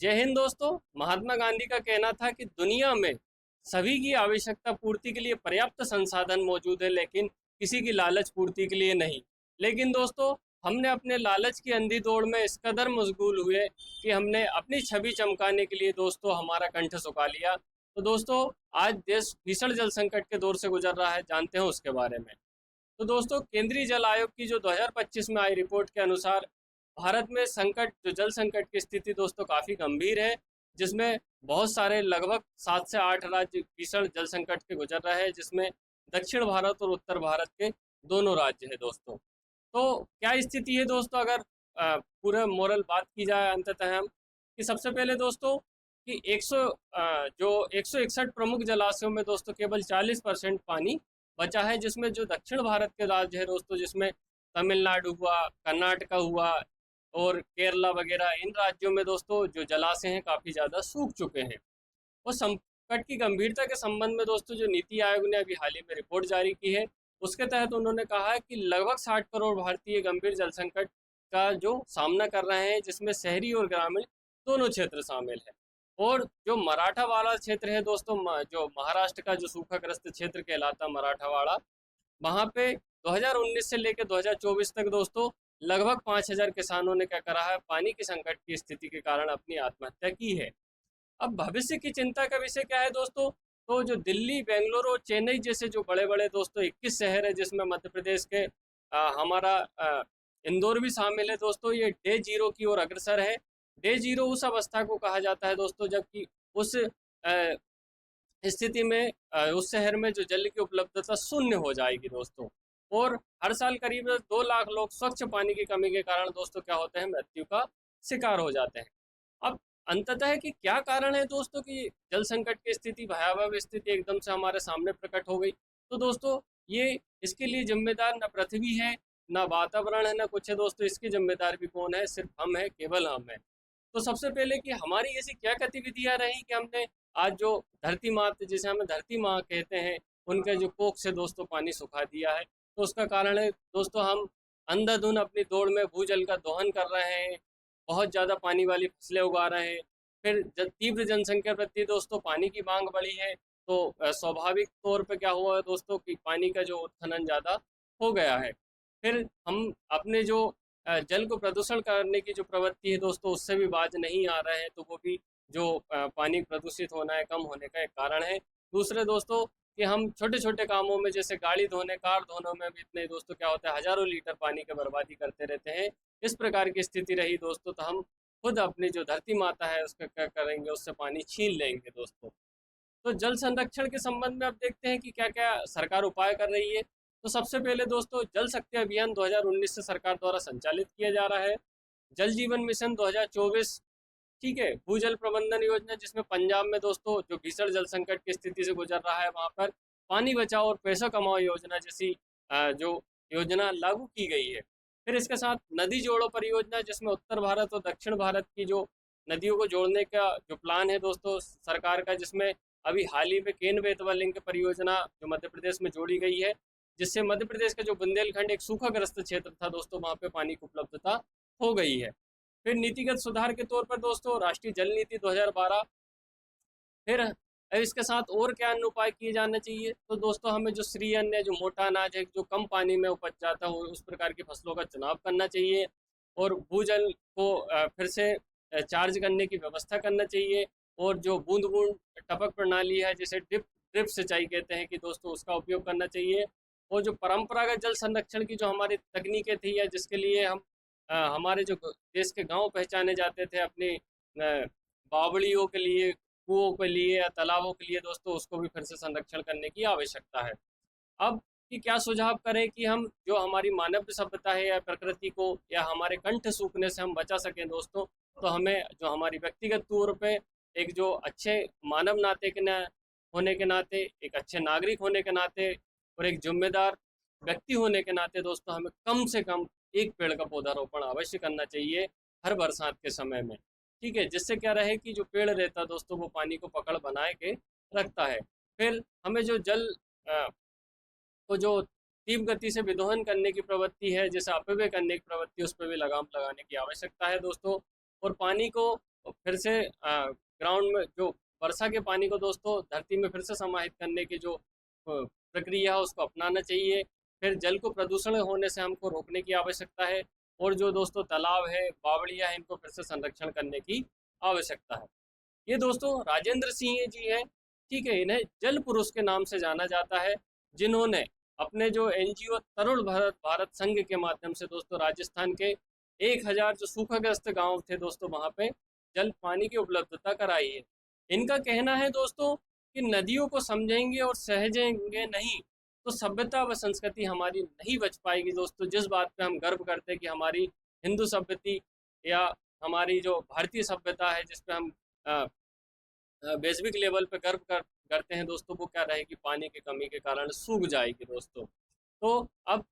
जय हिंद दोस्तों। महात्मा गांधी का कहना था कि दुनिया में सभी की आवश्यकता पूर्ति के लिए पर्याप्त संसाधन मौजूद है, लेकिन किसी की लालच पूर्ति के लिए नहीं। लेकिन दोस्तों, हमने अपने लालच की अंधी दौड़ में इस कदर मशगूल हुए कि हमने अपनी छवि चमकाने के लिए दोस्तों हमारा कंठ सुखा लिया। तो दोस्तों, आज देश भीषण जल संकट के दौर से गुजर रहा है, जानते हैं उसके बारे में। तो दोस्तों, केंद्रीय जल आयोग की जो 2025 में आई रिपोर्ट के अनुसार भारत में जल संकट की स्थिति दोस्तों काफ़ी गंभीर है, जिसमें बहुत सारे लगभग 7 से 8 राज्य भीषण जल संकट के गुजर रहे हैं, जिसमें दक्षिण भारत और उत्तर भारत के दोनों राज्य है दोस्तों। तो क्या स्थिति है दोस्तों, अगर पूरा मोरल बात की जाए अंततः हम, कि सबसे पहले दोस्तों कि 161 प्रमुख जलाशयों में दोस्तों केवल 40% पानी बचा है, जिसमें जो दक्षिण भारत के राज्य है दोस्तों, जिसमें तमिलनाडु हुआ, कर्नाटका हुआ और केरला वगैरह, इन राज्यों में दोस्तों जो जलाशय हैं काफ़ी ज़्यादा सूख चुके हैं। और संकट की गंभीरता के संबंध में दोस्तों जो नीति आयोग ने अभी हाल ही में रिपोर्ट जारी की है, उसके तहत उन्होंने कहा है कि लगभग 60 करोड़ भारतीय गंभीर जल संकट का जो सामना कर रहे हैं, जिसमें शहरी और ग्रामीण दोनों क्षेत्र शामिल है। और जो मराठावाड़ा क्षेत्र है दोस्तों, जो महाराष्ट्र का जो सूखाग्रस्त क्षेत्र कहलाता मराठावाड़ा, वहाँ पे 2019 से लेकर 2024 तक दोस्तों लगभग 5,000 किसानों ने क्या करा है, पानी की संकट की स्थिति के कारण अपनी आत्महत्या की है। अब भविष्य की चिंता का विषय क्या है दोस्तों? तो जो दिल्ली, बेंगलुरु और चेन्नई जैसे जो बड़े-बड़े दोस्तों 21 शहर है, जिसमें मध्य प्रदेश के हमारा इंदौर भी शामिल है दोस्तों, ये डे जीरो की ओर अग्रसर है। डे जीरो उस अवस्था को कहा जाता है दोस्तों, जबकि उस स्थिति में उस शहर में जो जल की उपलब्धता शून्य हो जाएगी दोस्तों। और हर साल करीब 2 लाख लोग स्वच्छ पानी की कमी के कारण दोस्तों क्या होते हैं, मृत्यु का शिकार हो जाते हैं। अब अंततः कि क्या कारण है दोस्तों कि जल संकट की स्थिति, भयावह स्थिति एकदम से हमारे सामने प्रकट हो गई? तो दोस्तों, ये इसके लिए जिम्मेदार न पृथ्वी है, ना वातावरण है, ना कुछ है दोस्तों। इसकी जिम्मेदार भी कौन है? सिर्फ हम है, केवल हम है। तो सबसे पहले कि हमारी ऐसी क्या गतिविधियां रही कि हमने आज जो धरती माँ, जिसे हम धरती माँ कहते हैं, उनके जो कोख से दोस्तों पानी सुखा दिया है। तो उसका कारण है दोस्तों, हम अंधाधुंध अपनी दौड़ में भूजल का दोहन कर रहे हैं, बहुत ज़्यादा पानी वाली फसलें उगा रहे हैं। फिर तीव्र जनसंख्या प्रति दोस्तों पानी की मांग बढ़ी है, तो स्वाभाविक तौर पे क्या हुआ है दोस्तों कि पानी का जो उत्खनन ज़्यादा हो गया है। फिर हम अपने जो जल को प्रदूषण करने की जो प्रवृत्ति है दोस्तों, उससे भी बाज नहीं आ रहे हैं, तो वो भी जो पानी प्रदूषित होना है, कम होने का एक कारण है। दूसरे दोस्तों कि हम छोटे-छोटे कामों में, जैसे गाड़ी धोने, कार धोने में भी इतने दोस्तों क्या होता है, हज़ारों लीटर पानी की बर्बादी करते रहते हैं। इस प्रकार की स्थिति रही दोस्तों, तो हम खुद अपनी जो धरती माता है उसका क्या करेंगे, उससे पानी छीन लेंगे दोस्तों। तो जल संरक्षण के संबंध में अब देखते हैं कि क्या-क्या सरकार उपाय कर रही है। तो सबसे पहले दोस्तों, जल शक्ति अभियान 2019 से सरकार द्वारा संचालित किया जा रहा है। जल जीवन मिशन 2024, ठीक है, भूजल प्रबंधन योजना, जिसमें पंजाब में दोस्तों जो भीषण जल संकट की स्थिति से गुजर रहा है, वहाँ पर पानी बचाओ और पैसा कमाओ योजना जैसी जो योजना लागू की गई है। फिर इसके साथ नदी जोड़ो परियोजना, जिसमें उत्तर भारत और दक्षिण भारत की जो नदियों को जोड़ने का जो प्लान है दोस्तों सरकार का, जिसमें अभी हाल ही में केन बेतवा लिंक परियोजना जो मध्य प्रदेश में जोड़ी गई है, जिससे मध्य प्रदेश का जो बुंदेलखंड एक सूखाग्रस्त क्षेत्र था दोस्तों, वहाँ पे पानी की उपलब्धता हो गई है। फिर नीतिगत सुधार के तौर पर दोस्तों राष्ट्रीय जल नीति 2012। फिर इसके साथ और क्या अन्य उपाय किए जाने चाहिए? तो दोस्तों, हमें जो श्री अन्न, जो मोटा अनाज है, जो कम पानी में उपज जाता है, उस प्रकार की फसलों का चुनाव करना चाहिए। और भूजल को फिर से चार्ज करने की व्यवस्था करना चाहिए। और जो बूंद बूंद टपक प्रणाली है, जिसे ड्रिप ड्रिप सिंचाई कहते हैं कि दोस्तों, उसका उपयोग करना चाहिए। और जो परंपरागत जल संरक्षण की जो हमारी तकनीकें थी, या जिसके लिए हम हमारे जो देश के गांव पहचाने जाते थे अपनी बावड़ियों के लिए, कुओं के लिए या तालाबों के लिए दोस्तों, उसको भी फिर से संरक्षण करने की आवश्यकता है। अब कि क्या सुझाव करें कि हम जो हमारी मानव सभ्यता है या प्रकृति को या हमारे कंठ सूखने से हम बचा सकें दोस्तों, तो हमें जो हमारी व्यक्तिगत तौर पे एक जो अच्छे मानव नाते के होने के नाते, एक अच्छे नागरिक होने के नाते और एक जिम्मेदार व्यक्ति होने के नाते दोस्तों, हमें कम से कम एक पेड़ का पौधारोपण अवश्य करना चाहिए हर बरसात के समय में। ठीक है, जिससे क्या रहे कि जो पेड़ रहता है दोस्तों, वो पानी को पकड़ बनाए के रखता है। फिर हमें जो जल को जो तीव्र गति से विदोहन करने की प्रवृत्ति है, जैसे अपव्यय करने की प्रवृत्ति, उस पर भी लगाम लगाने की आवश्यकता है दोस्तों। और पानी को फिर से ग्राउंड में जो वर्षा के पानी को दोस्तों धरती में फिर से समाहित करने की जो प्रक्रिया है उसको अपनाना चाहिए। फिर जल को प्रदूषण होने से हमको रोकने की आवश्यकता है। और जो दोस्तों तालाब है, बावड़िया है, इनको फिर से संरक्षण करने की आवश्यकता है। ये दोस्तों राजेंद्र सिंह जी हैं, ठीक है, इन्हें जल पुरुष के नाम से जाना जाता है, जिन्होंने अपने जो एनजीओ तरुण भारत भारत संघ के माध्यम से दोस्तों राजस्थान के 1000 जो सूखाग्रस्त गांव थे दोस्तों वहां पे जल पानी की उपलब्धता कराई है। इनका कहना है दोस्तों कि नदियों को समझेंगे और सहेजेंगे नहीं तो सभ्यता व संस्कृति हमारी नहीं बच पाएगी दोस्तों। जिस बात पे हम गर्व करते हैं कि हमारी हिंदू सभ्यता या हमारी जो भारतीय सभ्यता है जिस पे हम अ, वैश्विक लेवल पे करते हैं दोस्तों, वो क्या रहेगी, पानी की कमी के कारण सूख जाएगी दोस्तों। तो अब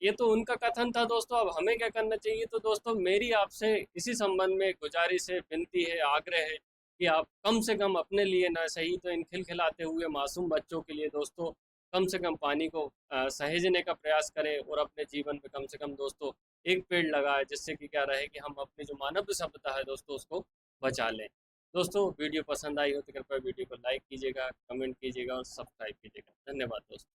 ये तो उनका कथन था दोस्तों, अब हमें क्या करना चाहिए। तो दोस्तों मेरी आपसे इसी संबंध में गुजारिश है, विनती है, आग्रह है कि आप कम से कम अपने लिए ना सही तो इन खिलखिलाते हुए मासूम बच्चों के लिए दोस्तों कम से कम पानी को सहेजने का प्रयास करें और अपने जीवन में कम से कम दोस्तों एक पेड़ लगाए, जिससे कि क्या रहे कि हम अपनी जो मानव सभ्यता है दोस्तों उसको बचा लें। दोस्तों वीडियो पसंद आई हो तो कृपया वीडियो को लाइक कीजिएगा, कमेंट कीजिएगा और सब्सक्राइब कीजिएगा। धन्यवाद दोस्तों।